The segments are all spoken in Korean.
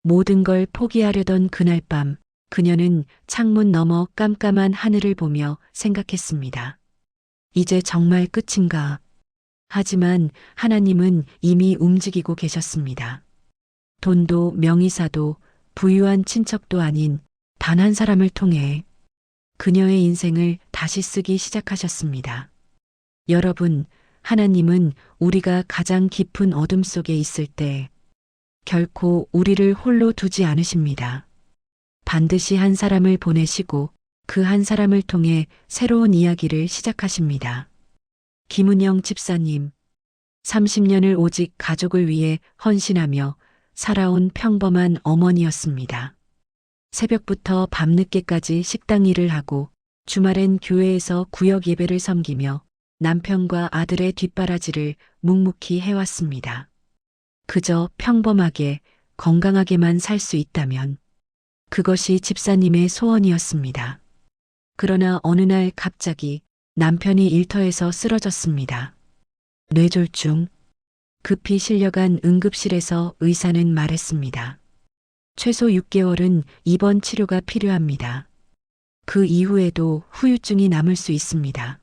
모든 걸 포기하려던 그날 밤, 그녀는 창문 너머 깜깜한 하늘을 보며 생각했습니다. 이제 정말 끝인가? 하지만 하나님은 이미 움직이고 계셨습니다. 돈도 명의사도 부유한 친척도 아닌 단 한 사람을 통해 그녀의 인생을 다시 쓰기 시작하셨습니다. 여러분, 하나님은 우리가 가장 깊은 어둠 속에 있을 때 결코 우리를 홀로 두지 않으십니다. 반드시 한 사람을 보내시고 그 한 사람을 통해 새로운 이야기를 시작하십니다. 김은영 집사님, 30년을 오직 가족을 위해 헌신하며 살아온 평범한 어머니였습니다. 새벽부터 밤늦게까지 식당 일을 하고 주말엔 교회에서 구역 예배를 섬기며 남편과 아들의 뒷바라지를 묵묵히 해왔습니다. 그저 평범하게 건강하게만 살 수 있다면 그것이 집사님의 소원이었습니다. 그러나 어느 날 갑자기 남편이 일터에서 쓰러졌습니다. 뇌졸중. 급히 실려간 응급실에서 의사는 말했습니다. 최소 6개월은 입원 치료가 필요합니다. 그 이후에도 후유증이 남을 수 있습니다.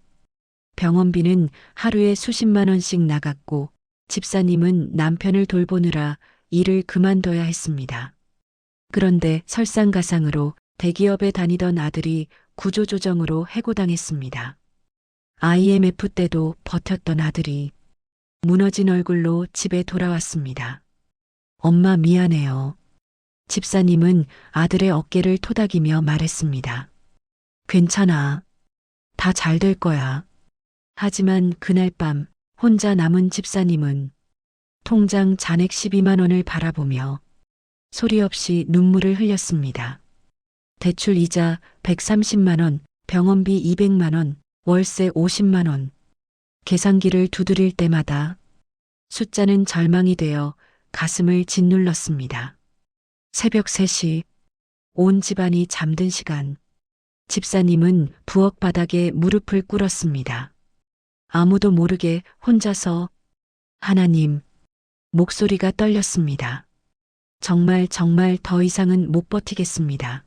병원비는 하루에 수십만 원씩 나갔고 집사님은 남편을 돌보느라 일을 그만둬야 했습니다. 그런데 설상가상으로 대기업에 다니던 아들이 구조조정으로 해고당했습니다. IMF 때도 버텼던 아들이 무너진 얼굴로 집에 돌아왔습니다. 엄마 미안해요. 집사님은 아들의 어깨를 토닥이며 말했습니다. 괜찮아. 다 잘 될 거야. 하지만 그날 밤 혼자 남은 집사님은 통장 잔액 12만 원을 바라보며 소리 없이 눈물을 흘렸습니다. 대출 이자 130만 원, 병원비 200만 원, 월세 50만 원. 계산기를 두드릴 때마다 숫자는 절망이 되어 가슴을 짓눌렀습니다. 새벽 3시, 온 집안이 잠든 시간. 집사님은 부엌 바닥에 무릎을 꿇었습니다. 아무도 모르게 혼자서 하나님, 목소리가 떨렸습니다. 정말 더 이상은 못 버티겠습니다.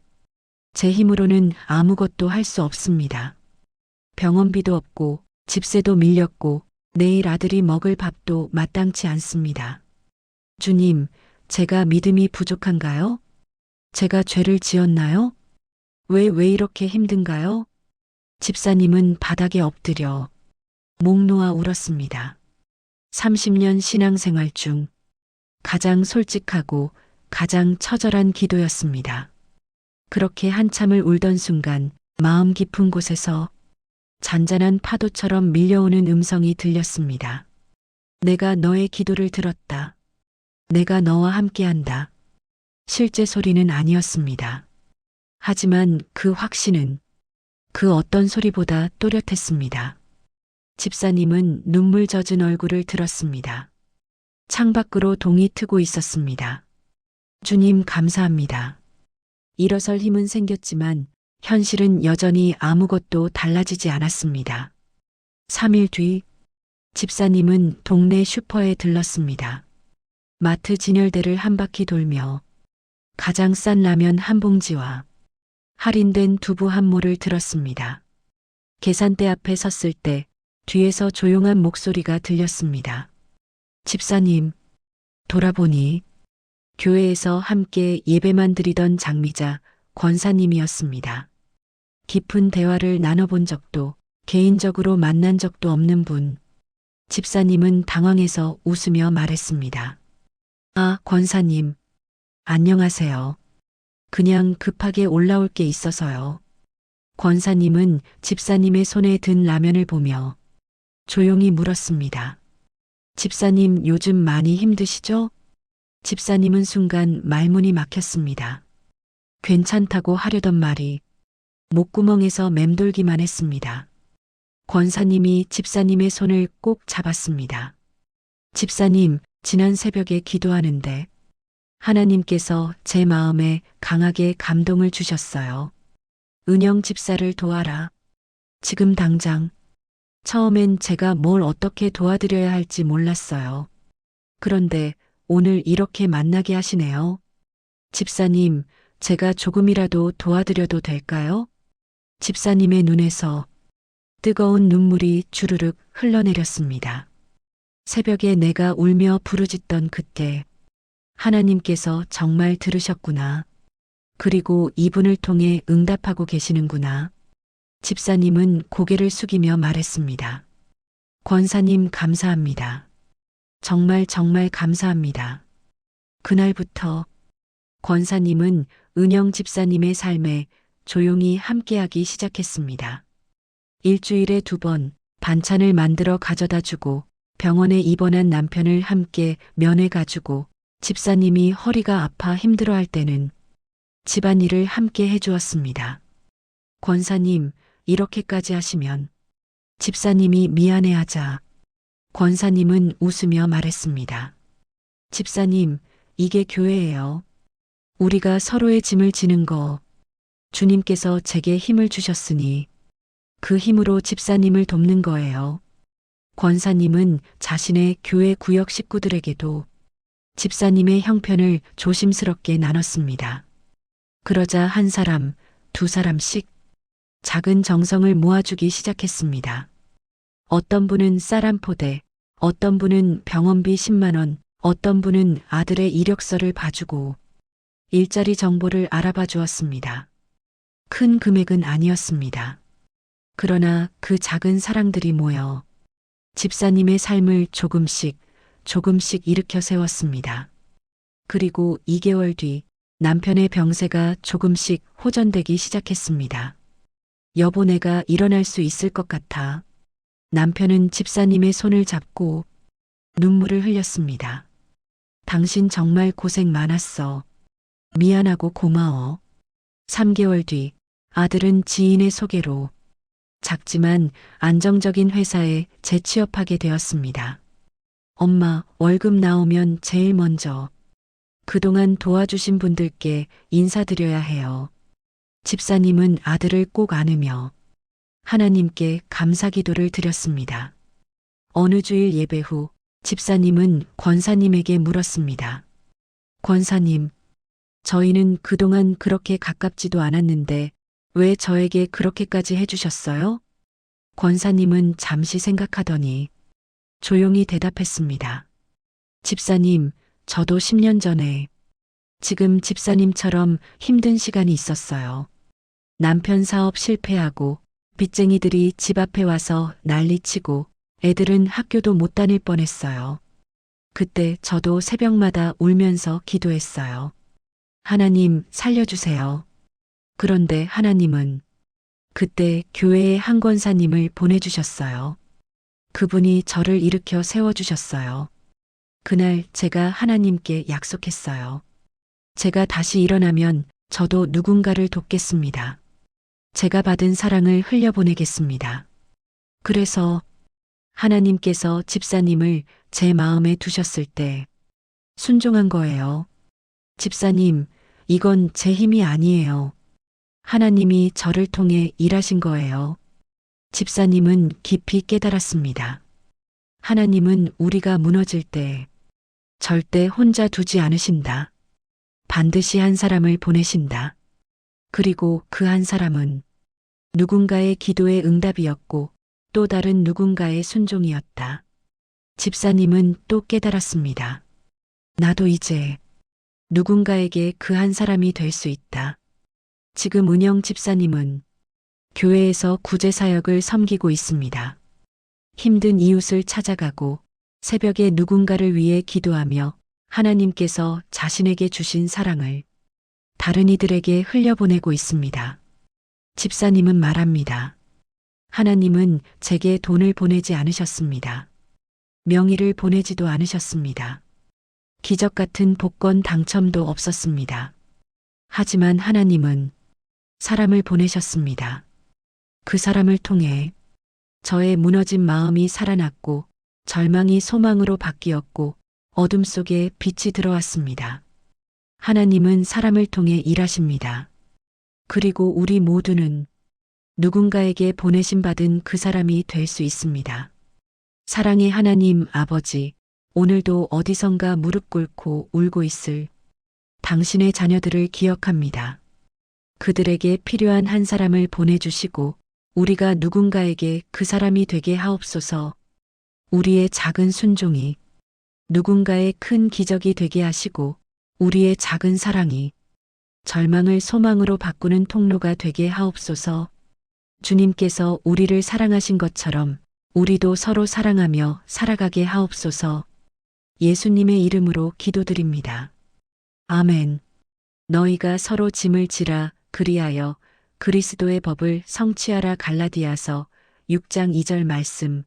제 힘으로는 아무것도 할 수 없습니다. 병원비도 없고 집세도 밀렸고 내일 아들이 먹을 밥도 마땅치 않습니다. 주님, 제가 믿음이 부족한가요? 제가 죄를 지었나요? 왜 이렇게 힘든가요? 집사님은 바닥에 엎드려 목 놓아 울었습니다. 30년 신앙생활 중 가장 솔직하고 가장 처절한 기도였습니다. 그렇게 한참을 울던 순간 마음 깊은 곳에서 잔잔한 파도처럼 밀려오는 음성이 들렸습니다. 내가 너의 기도를 들었다. 내가 너와 함께한다. 실제 소리는 아니었습니다. 하지만 그 확신은 그 어떤 소리보다 또렷했습니다. 집사님은 눈물 젖은 얼굴을 들었습니다. 창밖으로 동이 트고 있었습니다. 주님 감사합니다. 일어설 힘은 생겼지만 현실은 여전히 아무것도 달라지지 않았습니다. 3일 뒤 집사님은 동네 슈퍼에 들렀습니다. 마트 진열대를 한 바퀴 돌며 가장 싼 라면 한 봉지와 할인된 두부 한 모를 들었습니다. 계산대 앞에 섰을 때 뒤에서 조용한 목소리가 들렸습니다. 집사님, 돌아보니 교회에서 함께 예배만 드리던 장미자 권사님이었습니다. 깊은 대화를 나눠본 적도 개인적으로 만난 적도 없는 분. 집사님은 당황해서 웃으며 말했습니다. 아, 권사님. 안녕하세요. 그냥 급하게 올라올 게 있어서요. 권사님은 집사님의 손에 든 라면을 보며 조용히 물었습니다. 집사님 요즘 많이 힘드시죠? 집사님은 순간 말문이 막혔습니다. 괜찮다고 하려던 말이 목구멍에서 맴돌기만 했습니다. 권사님이 집사님의 손을 꼭 잡았습니다. 집사님, 지난 새벽에 기도하는데 하나님께서 제 마음에 강하게 감동을 주셨어요. 은영 집사를 도와라. 지금 당장. 처음엔 제가 뭘 어떻게 도와드려야 할지 몰랐어요. 그런데 오늘 이렇게 만나게 하시네요. 집사님, 제가 조금이라도 도와드려도 될까요? 집사님의 눈에서 뜨거운 눈물이 주르륵 흘러내렸습니다. 새벽에 내가 울며 부르짖던 그때 하나님께서 정말 들으셨구나. 그리고 이분을 통해 응답하고 계시는구나. 집사님은 고개를 숙이며 말했습니다. 권사님 감사합니다. 정말 정말 감사합니다. 그날부터 권사님은 은영 집사님의 삶에 조용히 함께하기 시작했습니다. 일주일에 2번 반찬을 만들어 가져다 주고 병원에 입원한 남편을 함께 면회 가주고 집사님이 허리가 아파 힘들어할 때는 집안일을 함께 해주었습니다. 권사님, 이렇게까지 하시면 집사님이 미안해하자 권사님은 웃으며 말했습니다. 집사님, 이게 교회예요. 우리가 서로의 짐을 지는 거 주님께서 제게 힘을 주셨으니 그 힘으로 집사님을 돕는 거예요. 권사님은 자신의 교회 구역 식구들에게도 집사님의 형편을 조심스럽게 나눴습니다. 그러자 한 사람, 2사람씩 작은 정성을 모아주기 시작했습니다. 어떤 분은 쌀 1포대, 어떤 분은 병원비 10만 원, 어떤 분은 아들의 이력서를 봐주고 일자리 정보를 알아봐 주었습니다. 큰 금액은 아니었습니다. 그러나 그 작은 사랑들이 모여 집사님의 삶을 조금씩 일으켜 세웠습니다. 그리고 2개월 뒤 남편의 병세가 조금씩 호전되기 시작했습니다. 여보, 내가 일어날 수 있을 것 같아. 남편은 집사님의 손을 잡고 눈물을 흘렸습니다. 당신 정말 고생 많았어. 미안하고 고마워. 3개월 뒤 아들은 지인의 소개로 작지만 안정적인 회사에 재취업하게 되었습니다. 엄마, 월급 나오면 제일 먼저 그동안 도와주신 분들께 인사드려야 해요. 집사님은 아들을 꼭 안으며 하나님께 감사 기도를 드렸습니다. 어느 주일 예배 후 집사님은 권사님에게 물었습니다. 권사님, 저희는 그동안 그렇게 가깝지도 않았는데 왜 저에게 그렇게까지 해주셨어요? 권사님은 잠시 생각하더니 조용히 대답했습니다. 집사님, 저도 10년 전에 지금 집사님처럼 힘든 시간이 있었어요. 남편 사업 실패하고 빚쟁이들이 집 앞에 와서 난리치고 애들은 학교도 못 다닐 뻔했어요. 그때 저도 새벽마다 울면서 기도했어요. 하나님, 살려주세요. 그런데 하나님은 그때 교회에 한 권사님을 보내주셨어요. 그분이 저를 일으켜 세워주셨어요. 그날 제가 하나님께 약속했어요. 제가 다시 일어나면 저도 누군가를 돕겠습니다. 제가 받은 사랑을 흘려보내겠습니다. 그래서 하나님께서 집사님을 제 마음에 두셨을 때 순종한 거예요. 집사님, 이건 제 힘이 아니에요. 하나님이 저를 통해 일하신 거예요. 집사님은 깊이 깨달았습니다. 하나님은 우리가 무너질 때 절대 혼자 두지 않으신다. 반드시 한 사람을 보내신다. 그리고 그 한 사람은 누군가의 기도의 응답이었고 또 다른 누군가의 순종이었다. 집사님은 또 깨달았습니다. 나도 이제 누군가에게 그 한 사람이 될 수 있다. 지금 은영 집사님은 교회에서 구제사역을 섬기고 있습니다. 힘든 이웃을 찾아가고 새벽에 누군가를 위해 기도하며 하나님께서 자신에게 주신 사랑을 다른 이들에게 흘려보내고 있습니다. 집사님은 말합니다. 하나님은 제게 돈을 보내지 않으셨습니다. 명의를 보내지도 않으셨습니다. 기적 같은 복권 당첨도 없었습니다. 하지만 하나님은 사람을 보내셨습니다. 그 사람을 통해 저의 무너진 마음이 살아났고 절망이 소망으로 바뀌었고 어둠 속에 빛이 들어왔습니다. 하나님은 사람을 통해 일하십니다. 그리고 우리 모두는 누군가에게 보내심 받은 그 사람이 될 수 있습니다. 사랑의 하나님 아버지, 오늘도 어디선가 무릎 꿇고 울고 있을 당신의 자녀들을 기억합니다. 그들에게 필요한 한 사람을 보내주시고 우리가 누군가에게 그 사람이 되게 하옵소서. 우리의 작은 순종이 누군가의 큰 기적이 되게 하시고 우리의 작은 사랑이 절망을 소망으로 바꾸는 통로가 되게 하옵소서. 주님께서 우리를 사랑하신 것처럼 우리도 서로 사랑하며 살아가게 하옵소서. 예수님의 이름으로 기도드립니다. 아멘. 너희가 서로 짐을 지라 그리하여 그리스도의 법을 성취하라. 갈라디아서 6장 2절 말씀.